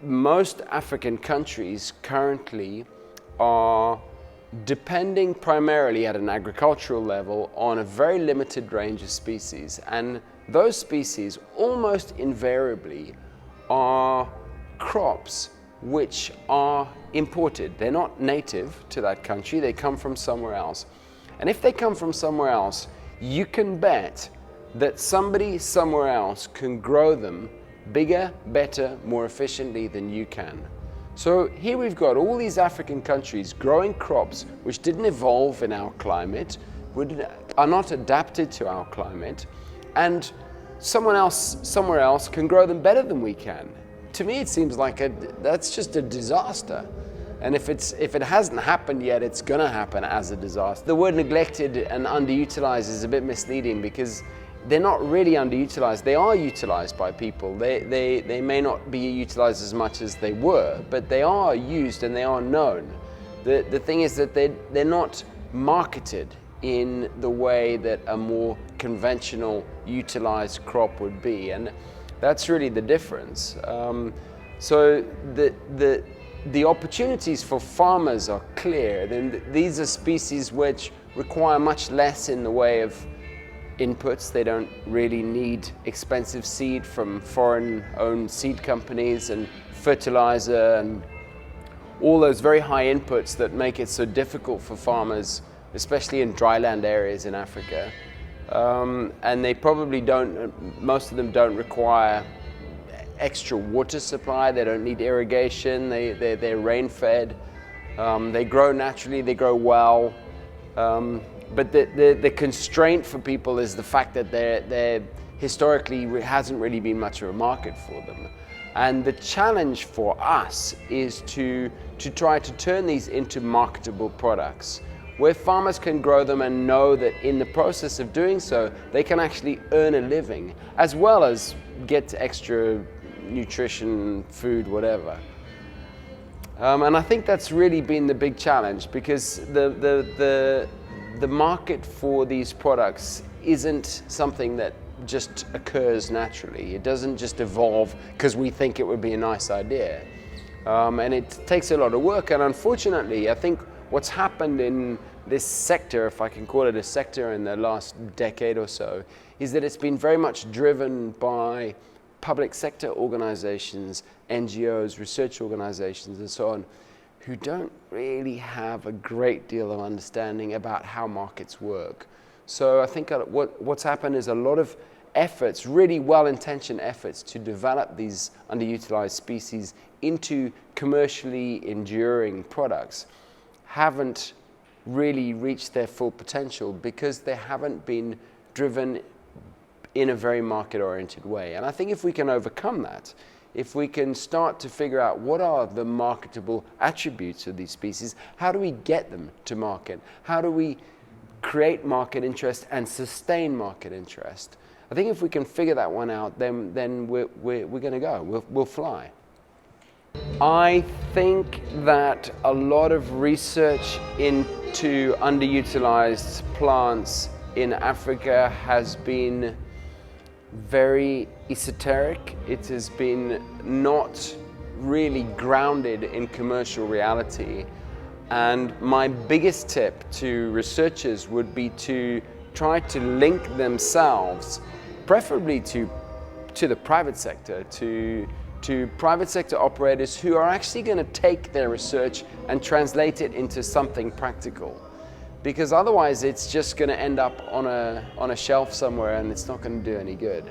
most African countries currently are depending primarily at an agricultural level on a very limited range of species, and those species almost invariably are crops which are imported. They're not native to that country, they come from somewhere else. And if they come from somewhere else, you can bet that somebody somewhere else can grow them bigger, better, more efficiently than you can. So here we've got all these African countries growing crops which didn't evolve in our climate, are not adapted to our climate, and someone else somewhere else can grow them better than we can. To me, it seems like that's just a disaster. And if it hasn't happened yet, it's going to happen as a disaster. The word neglected and underutilized is a bit misleading because they're not really underutilized. They are utilized by people. They may not be utilized as much as they were, but they are used and they are known. The thing is that they're not marketed in the way that a more conventional utilized crop would be, and that's really the difference. So the opportunities for farmers are clear. Then these are species which require much less in the way of inputs. They don't really need expensive seed from foreign-owned seed companies and fertilizer and all those very high inputs that make it so difficult for farmers, especially in dryland areas in Africa. And they probably most of them don't require extra water supply. They don't need irrigation. They're rain-fed. They grow naturally. They grow well. But the constraint for people is the fact that there historically hasn't really been much of a market for them. And the challenge for us is to try to turn these into marketable products, where farmers can grow them and know that in the process of doing so, they can actually earn a living, as well as get extra nutrition, food, whatever. And I think that's really been the big challenge, because the market for these products isn't something that just occurs naturally. It doesn't just evolve because we think it would be a nice idea. And it takes a lot of work, and unfortunately, I think what's happened in this sector, if I can call it a sector, in the last decade or so, is that it's been very much driven by public sector organizations, NGOs, research organizations, and so on, who don't really have a great deal of understanding about how markets work. So I think what's happened is a lot of efforts, really well-intentioned efforts, to develop these underutilized species into commercially enduring products haven't really reached their full potential because they haven't been driven in a very market-oriented way. And I think if we can overcome that, if we can start to figure out what are the marketable attributes of these species, how do we get them to market? How do we create market interest and sustain market interest? I think if we can figure that one out, then we're going to go. We'll fly. I think that a lot of research into underutilized plants in Africa has been very esoteric. It has been not really grounded in commercial reality. And my biggest tip to researchers would be to try to link themselves, preferably to the private sector, to private sector operators who are actually going to take their research and translate it into something practical. Because otherwise it's just going to end up on a shelf somewhere and it's not going to do any good.